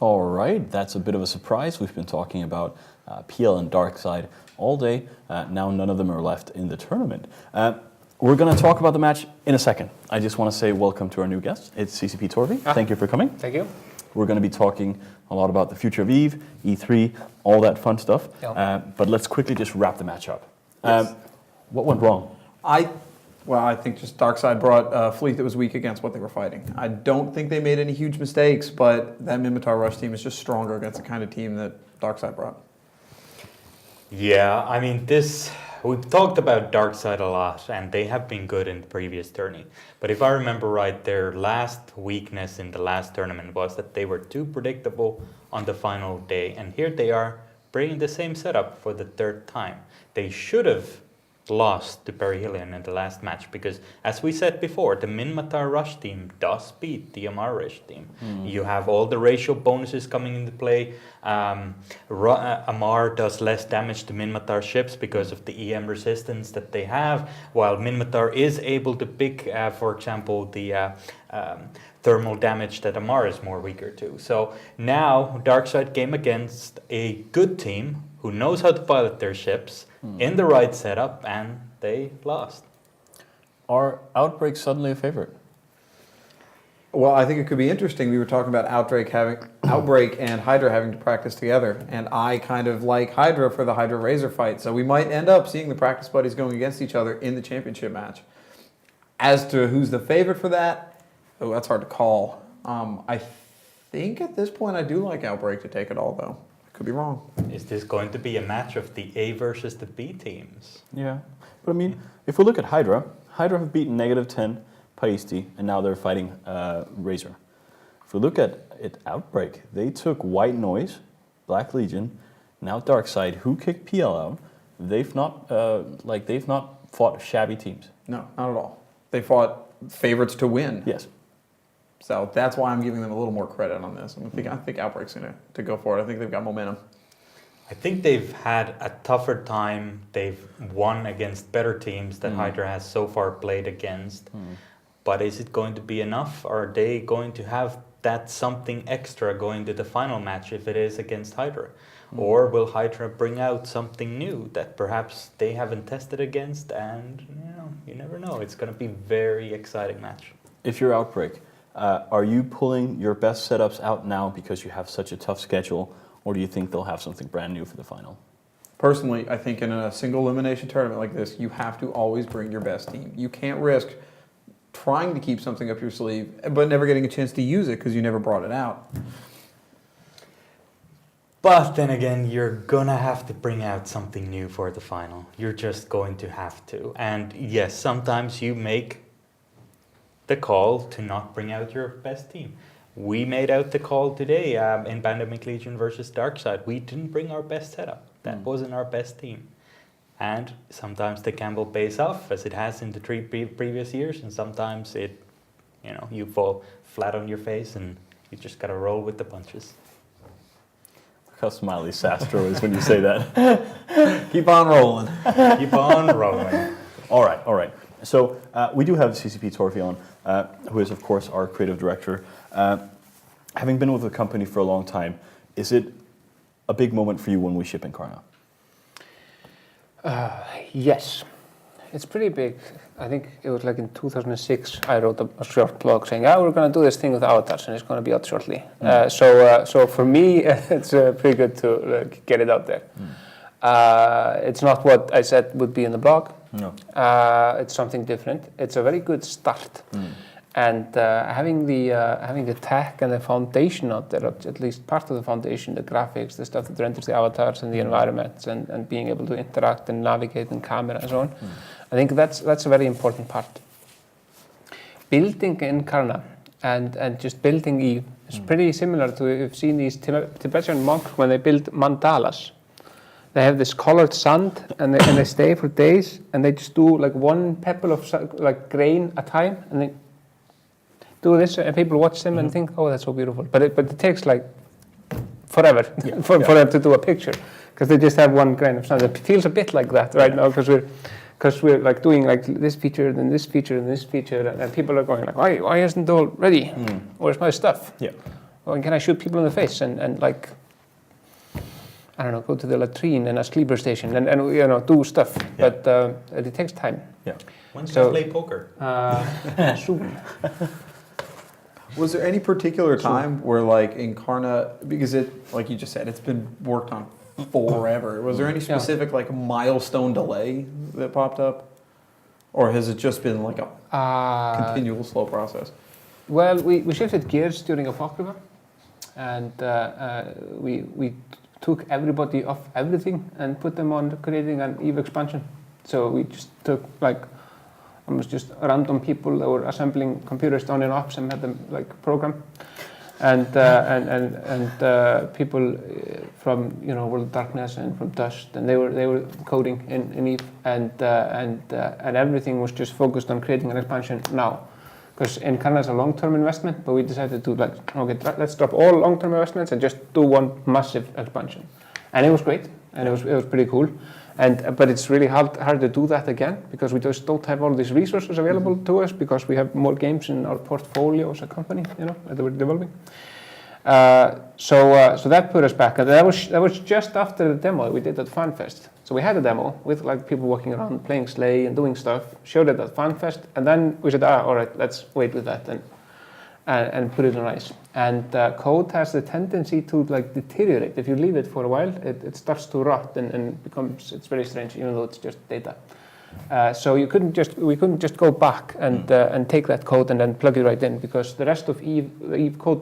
All right, that's a bit of a surprise. We've been talking about PL and Darkside all day. Now none of them are left in the tournament. We're going to talk about the match in a second. I just want to say welcome to our new guest. It's CCP Torvi. Thank you for coming. Thank you. We're going to be talking a lot about the future of EVE, E3, all that fun stuff. Yep. But let's quickly just wrap the match up. Yes. What went wrong? I think just Darkside brought a fleet that was weak against what they were fighting. I don't think they made any huge mistakes, but that Minmatar Rush team is just stronger against the kind of team that Darkside brought. Yeah, I mean, we've talked about Darkside a lot, and they have been good in the previous tourney. But if I remember right, their last weakness in the last tournament was that they were too predictable on the final day. And here they are bringing the same setup for the third time. They should have lost to Perihelion in the last match because, as we said before, the Minmatar Rush team does beat the Amar Rush team. You have all the ratio bonuses coming into play. Amar does less damage to Minmatar ships because of the EM resistance that they have, while Minmatar is able to pick, for example, the thermal damage that Amar is more weaker to. So now Darkside came against a good team who knows how to pilot their ships in the right setup, and they lost. Are Outbreak suddenly a favorite? Well, I think it could be interesting. We were talking about Outbreak and Hydra having to practice together, and I kind of like Hydra for the Hydra Razor fight, so we might end up seeing the practice buddies going against each other in the championship match. As to who's the favorite for that, that's hard to call. I think at this point I do like Outbreak to take it all, though. Could be wrong. Is this going to be a match of the A versus the B teams? Yeah, but I mean, if we look at Hydra have beaten -10 Paisti, and now they're fighting Razor. If we look at Outbreak, they took White Noise, Black Legion, now Darkside, who kicked PL out. They've not fought shabby teams. No, not at all. They fought favorites to win. Yes. So that's why I'm giving them a little more credit on this. I think Outbreak's going to go for it. I think they've got momentum. I think they've had a tougher time. They've won against better teams that Hydra has so far played against. But is it going to be enough? Are they going to have that something extra going to the final match if it is against Hydra? Or will Hydra bring out something new that perhaps they haven't tested against? And you never know. It's going to be a very exciting match. If you're Outbreak, are you pulling your best setups out now because you have such a tough schedule, or do you think they'll have something brand new for the final? Personally, I think in a single elimination tournament like this, you have to always bring your best team. You can't risk trying to keep something up your sleeve, but never getting a chance to use it because you never brought it out. But then again, you're gonna have to bring out something new for the final. You're just going to have to. And yes, sometimes you make the call to not bring out your best team. We made out the call today in Pandemic Legion versus Darkside. We didn't bring our best setup. That wasn't our best team. And sometimes the gamble pays off, as it has in the 3 previous years, and sometimes you fall flat on your face and you just gotta roll with the punches. Look how smiley Sastro is when you say that. Keep on rolling. Keep on rolling. All right. So we do have CCP Torfi on, who is, of course, our creative director. Having been with the company for a long time, is it a big moment for you when we ship Incarna? Yes, it's pretty big. I think it was like in 2006 I wrote a short blog saying, we're going to do this thing with avatars and it's going to be out shortly. So for me, it's pretty good to get it out there. It's not what I said would be in the blog. No. It's something different. It's a very good start. And having the tech and the foundation out there, at least part of the foundation, the graphics, the stuff that renders the avatars and the environments, and being able to interact and navigate in camera and so on, I think that's a very important part. Building Incarna and just building EVE is pretty similar to, you've seen these Tibetan monks when they build mandalas. They have this colored sand and they stay for days and they just do like one pebble of grain at a time and they do this and people watch them and think, oh, that's so beautiful. But it takes like forever for them to do a picture because they just have one grain of sand. It feels a bit like that right now because we're like doing like this feature, then this feature, and this feature, and people are going like, why isn't it all ready? Where's my stuff? Yeah. Or can I shoot people in the face and like, I don't know, go to the latrine in a sleeper station and you know, do stuff. Yeah. But it takes time. Yeah. When can So- I play poker? Soon. Was there any particular time where like Incarna, because it, like you just said, it's been worked on forever. Was there any Yeah. specific like milestone delay that popped up? Or has it just been like a continual slow process? Well, we shifted gears during Apocrypha, and we took everybody off everything and put them on creating an EVE expansion. So we just took like almost just random people that were assembling computers down in ops and had them like program, and people from World of Darkness and from Dust, and they were coding in EVE, and everything was just focused on creating an expansion now. Because Incarna is a long-term investment, but we decided to like, okay, let's drop all long-term investments and just do one massive expansion. And it was great, and it was pretty cool. But it's really hard to do that again, because we just don't have all these resources available to us, because we have more games in our portfolio as a company, that we're developing. So that put us back, and that was just after the demo we did at FanFest. So we had a demo with like people walking around playing Slay and doing stuff, showed it at FanFest, and then we said, all right, let's wait with that and put it on ice. And code has the tendency to like deteriorate. If you leave it for a while, it starts to rot and it's very strange, even though it's just data. So we couldn't just go back and take that code and then plug it right in, because the rest of the EVE code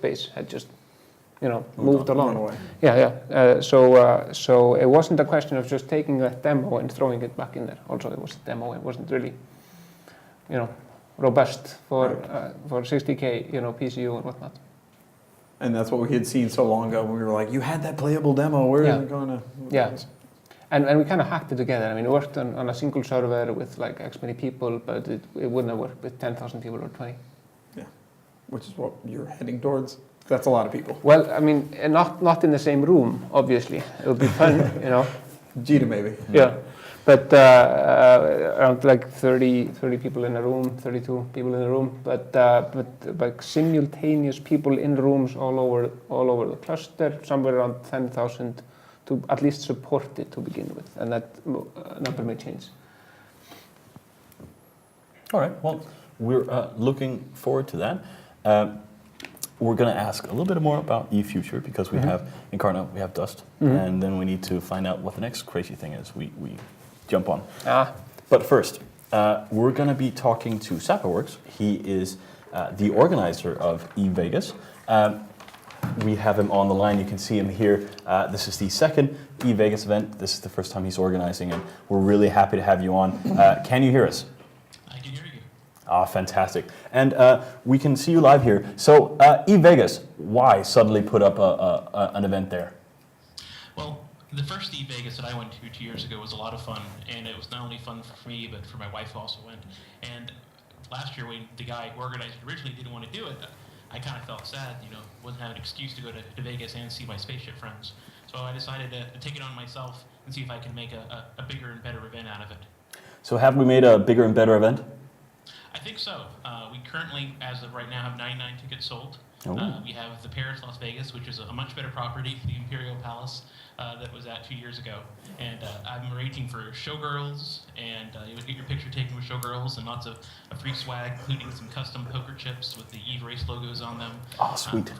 base had just moved along. Away. Yeah. So it wasn't a question of just taking that demo and throwing it back in there. Also, it was a demo. It wasn't really, robust for 60K, PCU and whatnot. And that's what we had seen so long ago when we were like, you had that playable demo, where is it going to? Yeah. And we kind of hacked it together. I mean, it worked on a single server with like X many people, but it wouldn't have worked with 10,000 people or 20. Yeah, which is what you're heading towards. That's a lot of people. Well, I mean, not in the same room, obviously. It would be fun, Gita maybe. Yeah, but around like 30 people in a room, 32 people in a room, but like simultaneous people in rooms all over the cluster, somewhere around 10,000 to at least support it to begin with, and that number may change. All right. Well, we're looking forward to that. We're going to ask a little bit more about EVE Future, because we have Incarna, we have Dust, and then we need to find out what the next crazy thing is we jump on. But first, we're going to be talking to Sapperworks. He is the organizer of EVE Vegas. We have him on the line. You can see him here. This is the second EVE Vegas event. This is the first time he's organizing, and we're really happy to have you on. Can you hear us? I can hear you. Ah, fantastic. And we can see you live here. So, EVE Vegas, why suddenly put up an event there? Well, the first EVE Vegas that I went to 2 years ago was a lot of fun, and it was not only fun for me, but for my wife who also went. And last year, when the guy who organized it originally didn't want to do it, I kind of felt sad, wasn't having an excuse to go to Vegas and see my spaceship friends. So I decided to take it on myself and see if I can make a bigger and better event out of it. So have we made a bigger and better event? I think so. We currently, as of right now, have 99 tickets sold. Oh. We have the Paris Las Vegas, which is a much better property, the Imperial Palace, that was at 2 years ago. And I'm arranging for showgirls, and you'll get your picture taken with showgirls, and lots of free swag, including some custom poker chips with the EVE Race logos on them. Oh, sweet.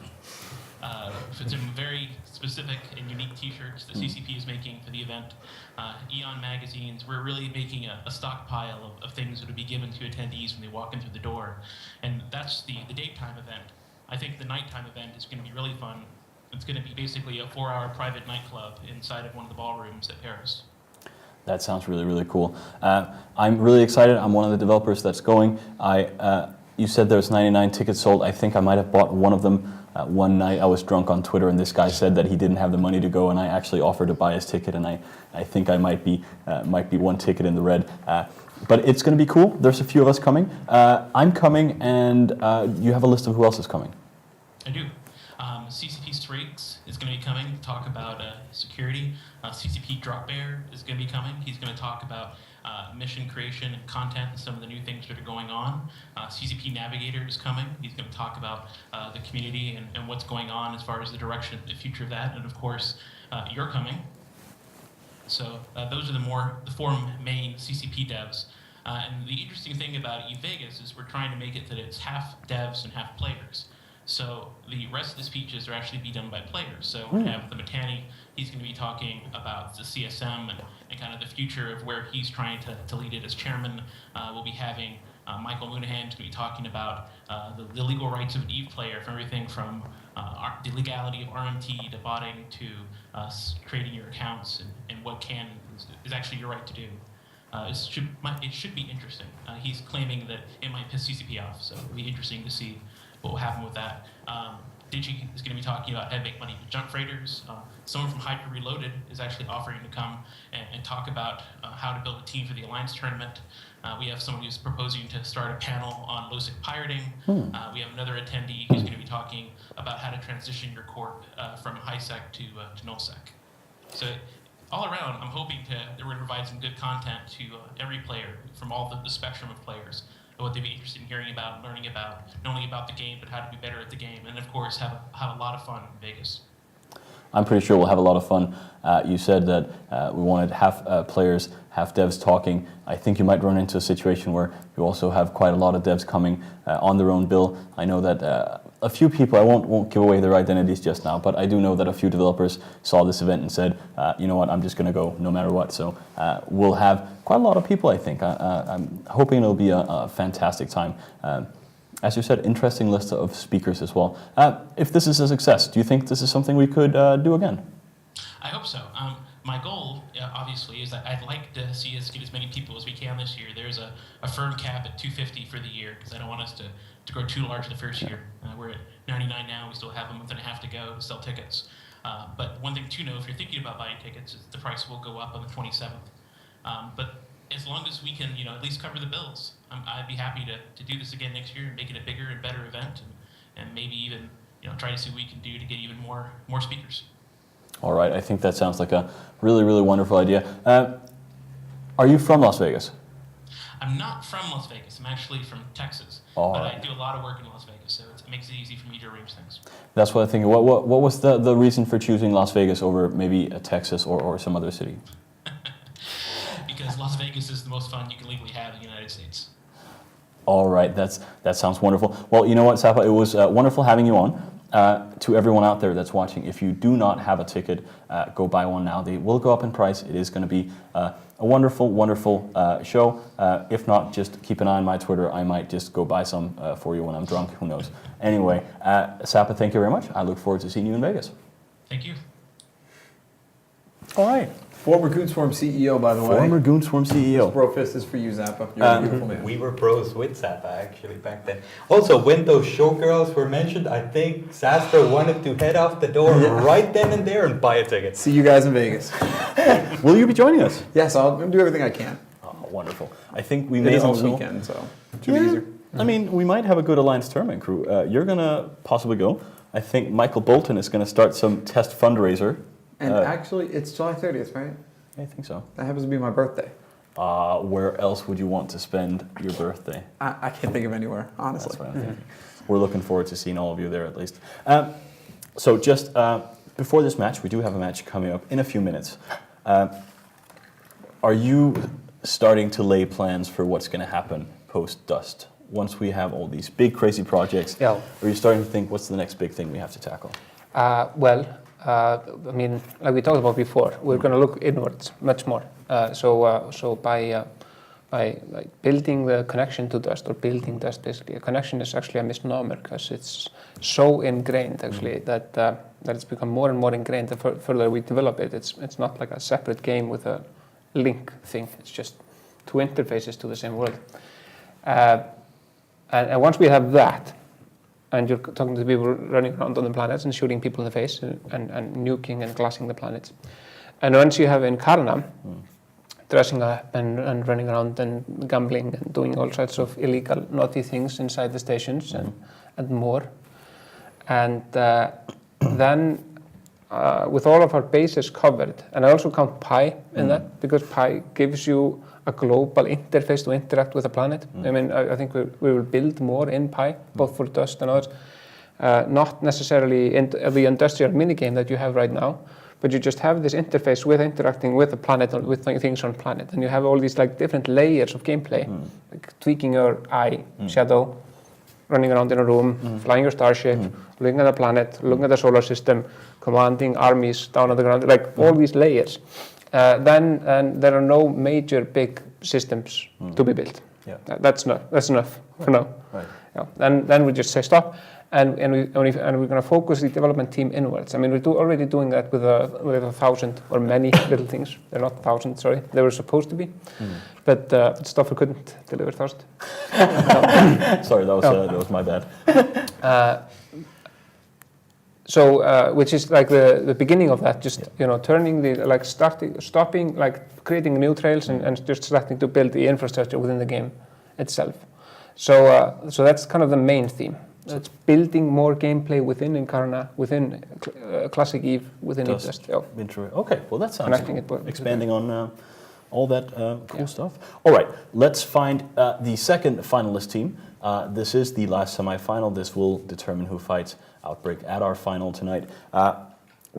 Some very specific and unique t-shirts that CCP is making for the event. Eon magazines, we're really making a stockpile of things that will be given to attendees when they walk in through the door. And that's the daytime event. I think the nighttime event is going to be really fun. It's going to be basically a 4-hour private nightclub inside of one of the ballrooms at Paris. That sounds really, really cool. I'm really excited. I'm one of the developers that's going. You said there's 99 tickets sold. I think I might have bought one of them. One night I was drunk on Twitter, and this guy said that he didn't have the money to go, and I actually offered to buy his ticket, and I think I might be one ticket in the red. But it's going to be cool. There's a few of us coming. I'm coming, and you have a list of who else is coming. I do. CCP Strikes is going to be coming to talk about security. CCP Drop Bear is going to be coming. He's going to talk about mission creation and content and some of the new things that are going on. CCP Navigator is coming. He's going to talk about the community and what's going on as far as the direction, the future of that. And of course, you're coming. So those are the four main CCP devs. And the interesting thing about EVE Vegas is we're trying to make it that it's half devs and half players. So the rest of the speeches are actually be done by players. So we have the Matani, he's going to be talking about the CSM and kind of the future of where he's trying to lead it as chairman. We'll be having Michael Moonahan is going to be talking about the legal rights of an EVE player, from everything from the legality of RMT to botting to creating your accounts and what is actually your right to do. It should be interesting. He's claiming that it might piss CCP off, so it'll be interesting to see what will happen with that. Digi is going to be talking about how to make money with junk freighters. Someone from Hydra Reloaded is actually offering to come and talk about how to build a team for the Alliance tournament. We have someone who's proposing to start a panel on LoSec pirating. We have another attendee who's going to be talking about how to transition your corp from HiSec to NullSec. So all around, I'm hoping that we're going to provide some good content to every player from all the spectrum of players, and what they'd be interested in hearing about, learning about, not only about the game, but how to be better at the game, and of course, have a lot of fun in Vegas. I'm pretty sure we'll have a lot of fun. You said that we wanted half players, half devs talking. I think you might run into a situation where you also have quite a lot of devs coming on their own bill. I know that a few people, I won't give away their identities just now, but I do know that a few developers saw this event and said, you know what, I'm just going to go no matter what. So we'll have quite a lot of people, I think. I'm hoping it'll be a fantastic time. As you said, interesting list of speakers as well. If this is a success, do you think this is something we could do again? I hope so. My goal, obviously, is that I'd like to see us get as many people as we can this year. There's a firm cap at 250 for the year, because I don't want us to grow too large the first year. We're at 99 now. We still have a month and a half to go to sell tickets. But one thing to know, if you're thinking about buying tickets, is the price will go up on the 27th. But as long as we can, at least cover the bills, I'd be happy to do this again next year and make it a bigger and better event, and maybe even try to see what we can do to get even more speakers. All right, I think that sounds like a really, really wonderful idea. Are you from Las Vegas? I'm not from Las Vegas. I'm actually from Texas, All but right. I do a lot of work in Las Vegas, so it makes it easy for me to arrange things. That's what I think. What was the reason for choosing Las Vegas over maybe Texas or some other city? Because Las Vegas is the most fun you can legally have in the United States. All right, that sounds wonderful. Well, you know what, Sapa, it was wonderful having you on. To everyone out there that's watching, if you do not have a ticket, go buy one now. They will go up in price. It is going to be a wonderful, wonderful show. If not, just keep an eye on my Twitter. I might just go buy some for you when I'm drunk. Who knows? Anyway, Sapa, thank you very much. I look forward to seeing you in Vegas. Thank you. All right. Former Goonswarm CEO, by the way. Former Goonswarm CEO. Bro fist is for you, Zappa. You're a beautiful man. We were pros with Zappa actually back then. Also, when those showgirls were mentioned, I think Sastra wanted to head off the door right then and there and buy a ticket. See you guys in Vegas. Will you be joining us? Yes, I'll do everything I can. Oh, wonderful. I think we It may is on also... the weekend, so it should be easier. I mean, we might have a good Alliance tournament crew. You're going to possibly go. I think Michael Bolton is going to start some test fundraiser. And actually, it's July 30th, right? I think so. That happens to be my birthday. Where else would you want to spend your birthday? I can't think of anywhere, honestly. That's what I'm thinking. We're looking forward to seeing all of you there at least. So just before this match, we do have a match coming up in a few minutes. Are you starting to lay plans for what's going to happen post-Dust? Once we have all these big, crazy projects, Yeah. are you starting to think, what's the next big thing we have to tackle? I mean, like we talked about before, we're going to look inwards much more. So by like building the connection to Dust, or building Dust basically, a connection is actually a misnomer because it's so ingrained actually that it's become more and more ingrained. The further we develop it, it's not like a separate game with a link thing. It's just two interfaces to the same world. And once we have that, and you're talking to people running around on the planets and shooting people in the face and nuking and glassing the planets. And once you have Incarna, dressing up and running around and gambling and doing all sorts of illegal, naughty things inside the stations and more. And then with all of our bases covered, and I also count Pi in that, because Pi gives you a global interface to interact with the planet. I mean, I think we will build more in Pi, both for Dust and others. Not necessarily in the industrial minigame that you have right now, but you just have this interface with interacting with the planet, with things on the planet, and you have all these like different layers of gameplay, like tweaking your eye, shadow, running around in a room, flying your starship, looking at the planet, looking at the solar system, commanding armies down on the ground, like all these layers. Then there are no major big systems to be built. Yeah. That's enough for now. Right. Yeah. Then we just say stop, and we're going to focus the development team inwards. I mean, we're already doing that with 1,000 or many little things. They're not 1,000, sorry. They were supposed to be, but Stoffer couldn't deliver 1,000. Sorry, that was my bad. So, which is like the beginning of that, just turning the stopping, like creating new trails and just starting to build the infrastructure within the game itself. So, so that's kind of the main theme. It's building more gameplay within Incarna, within Classic EVE, within Dust. Okay, well that sounds Connecting cool. it, Expanding on all that cool stuff. All right, let's find the second finalist team. This is the last semifinal. This will determine who fights Outbreak at our final tonight.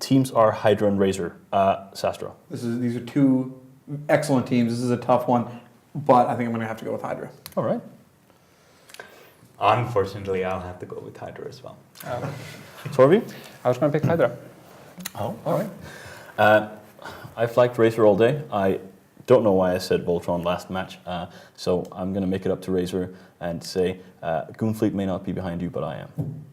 Teams are Hydra and Razor. Sastro. These are two excellent teams. This is a tough one, but I think I'm going to have to go with Hydra. All right. Unfortunately, I'll have to go with Hydra as well. Torvi? I was going to pick Hydra. Oh, all right. I've liked Razor all day. I don't know why I said Voltron last match, so I'm going to make it up to Razor and say Goonfleet may not be behind you, but I am.